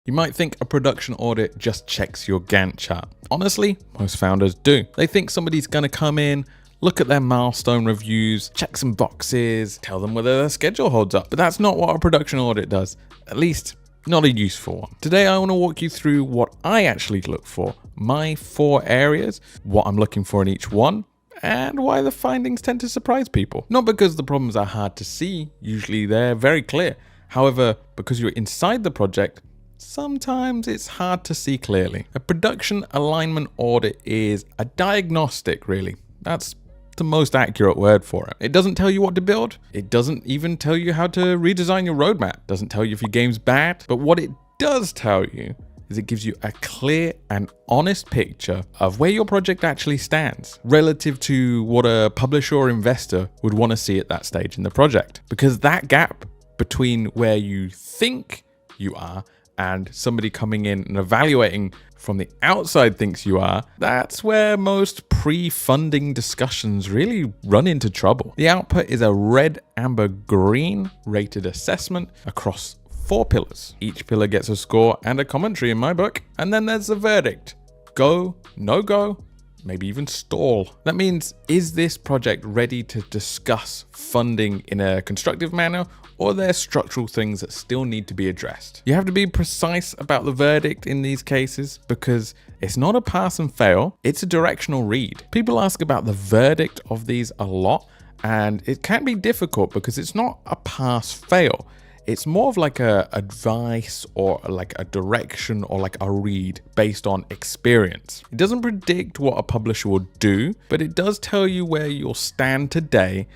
You might think a production audit just checks your Gantt chart. Honestly, most founders do. They think somebody's going to come in, look at their milestone reviews, check some boxes, tell them whether their schedule holds up. But that's not what a production audit does. At least, not a useful one. Today, I want to walk you through what I actually look for, my 4 areas, what I'm looking for in each one, and why the findings tend to surprise people. Not because the problems are hard to see, usually they're very clear. However, because you're inside the project, sometimes it's hard to see clearly. A production alignment audit is a diagnostic, really. That's the most accurate word for it. It doesn't tell you what to build. It doesn't even tell you how to redesign your roadmap. It doesn't tell you if your game's bad. But what it does tell you is it gives you a clear and honest picture of where your project actually stands relative to what a publisher or investor would want to see at that stage in the project. Because that gap between where you think you are and somebody coming in and evaluating from the outside thinks you are, that's where most pre-funding discussions really run into trouble. The output is a red, amber, green rated assessment across 4 pillars. Each pillar gets a score and a commentary in my book. And then there's the verdict. Go, no go, maybe even stall. That means, is this project ready to discuss funding in a constructive manner, or are there structural things that still need to be addressed? You have to be precise about the verdict in these cases because it's not a pass and fail, it's a directional read. People ask about the verdict of these a lot, and it can be difficult because it's not a pass fail. It's more of like a advice or like a direction or like a read based on experience. It doesn't predict what a publisher will do, but it does tell you where you'll stand today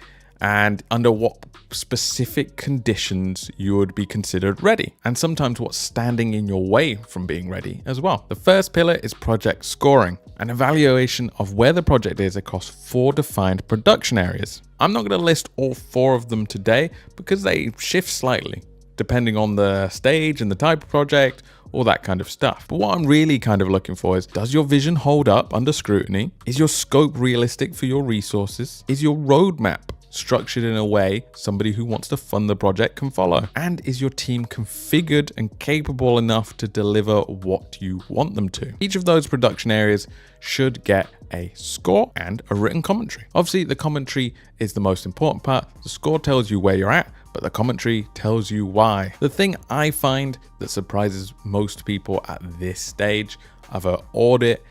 and under what specific conditions you would be considered ready, and sometimes what's standing in your way from being ready as well. The first pillar is project scoring, an evaluation of where the project is across 4 defined production areas. I'm not going to list all 4 of them today because they shift slightly depending on the stage and the type of project, all that kind of stuff. But what I'm really kind of looking for is, does your vision hold up under scrutiny? Is your scope realistic for your resources? Is your roadmap structured in a way somebody who wants to fund the project can follow? And is your team configured and capable enough to deliver what you want them to? Each of those production areas should get a score and a written commentary. Obviously, the commentary is the most important part. The score tells you where you're at, but the commentary tells you why. The thing I find that surprises most people at this stage of an audit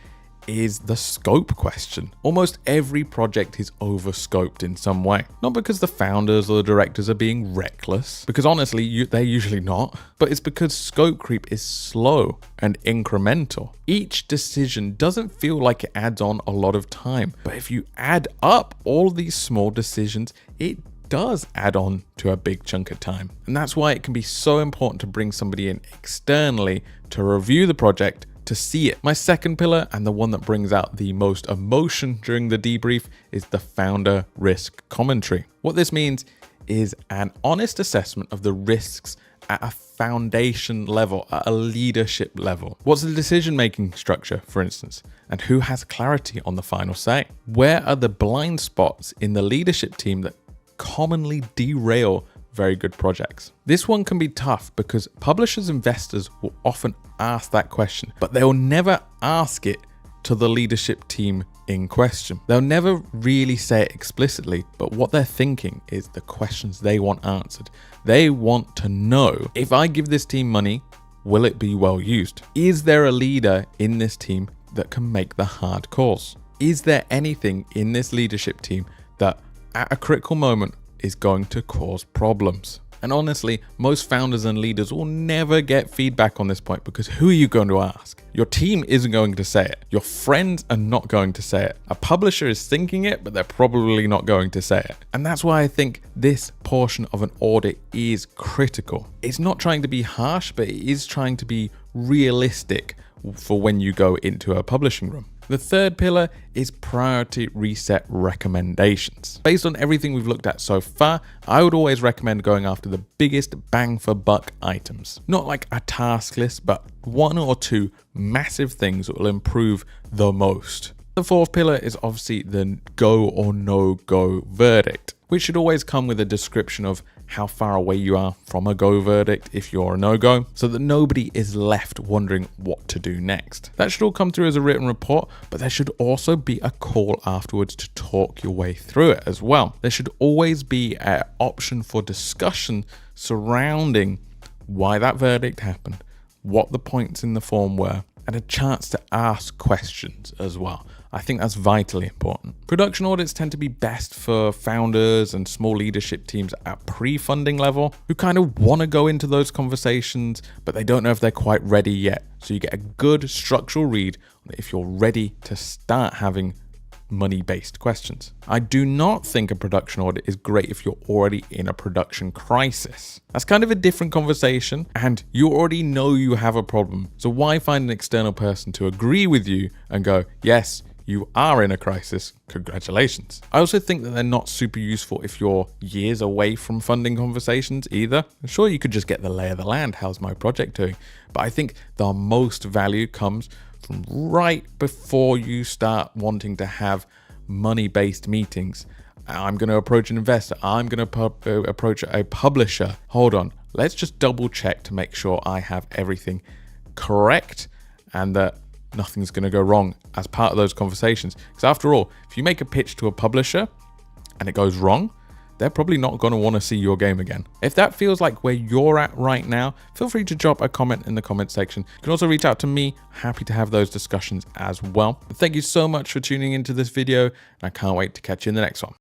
is the scope question. Almost every project is over-scoped in some way. Not because the founders or the directors are being reckless, because honestly, they're usually not, but it's because scope creep is slow and incremental. Each decision doesn't feel like it adds on a lot of time, but if you add up all these small decisions, it does add on to a big chunk of time. And that's why it can be so important to bring somebody in externally to review the project to see it. My second pillar, and the one that brings out the most emotion during the debrief, is the founder risk commentary. What this means is an honest assessment of the risks at a foundation level, at a leadership level. What's the decision-making structure, for instance, and who has clarity on the final say? Where are the blind spots in the leadership team that commonly derail very good projects? This one can be tough because publishers' investors will often ask that question, but they'll never ask it to the leadership team in question. They'll never really say it explicitly, but what they're thinking is the questions they want answered. They want to know, if I give this team money, will it be well used? Is there a leader in this team that can make the hard calls? Is there anything in this leadership team that at a critical moment is going to cause problems? And honestly, most founders and leaders will never get feedback on this point because who are you going to ask? Your team isn't going to say it. Your friends are not going to say it. A publisher is thinking it, but they're probably not going to say it. And that's why I think this portion of an audit is critical. It's not trying to be harsh, but it is trying to be realistic for when you go into a publishing room. The third pillar is priority reset recommendations. Based on everything we've looked at so far, I would always recommend going after the biggest bang for buck items. Not like a task list, but 1 or 2 massive things that will improve the most. The fourth pillar is obviously the go or no go verdict, which should always come with a description of how far away you are from a go verdict if you're a no-go, so that nobody is left wondering what to do next. That should all come through as a written report, but there should also be a call afterwards to talk your way through it as well. There should always be an option for discussion surrounding why that verdict happened, what the points in the form were, and a chance to ask questions as well. I think that's vitally important. Production audits tend to be best for founders and small leadership teams at pre-funding level who kind of want to go into those conversations, but they don't know if they're quite ready yet. So you get a good structural read on if you're ready to start having money-based questions. I do not think a production audit is great if you're already in a production crisis. That's kind of a different conversation, and you already know you have a problem. So why find an external person to agree with you and go, yes, you are in a crisis, congratulations. I also think that they're not super useful if you're years away from funding conversations either. I'm sure you could just get the lay of the land, how's my project doing? But I think the most value comes from right before you start wanting to have money-based meetings. I'm going to approach an investor. I'm going to approach a publisher. Hold on, let's just double check to make sure I have everything correct and that nothing's going to go wrong as part of those conversations. Because after all, if you make a pitch to a publisher and it goes wrong, they're probably not going to want to see your game again. If that feels like where you're at right now, feel free to drop a comment in the comment section. You can also reach out to me. Happy to have those discussions as well. Thank you so much for tuning into this video, and I can't wait to catch you in the next one.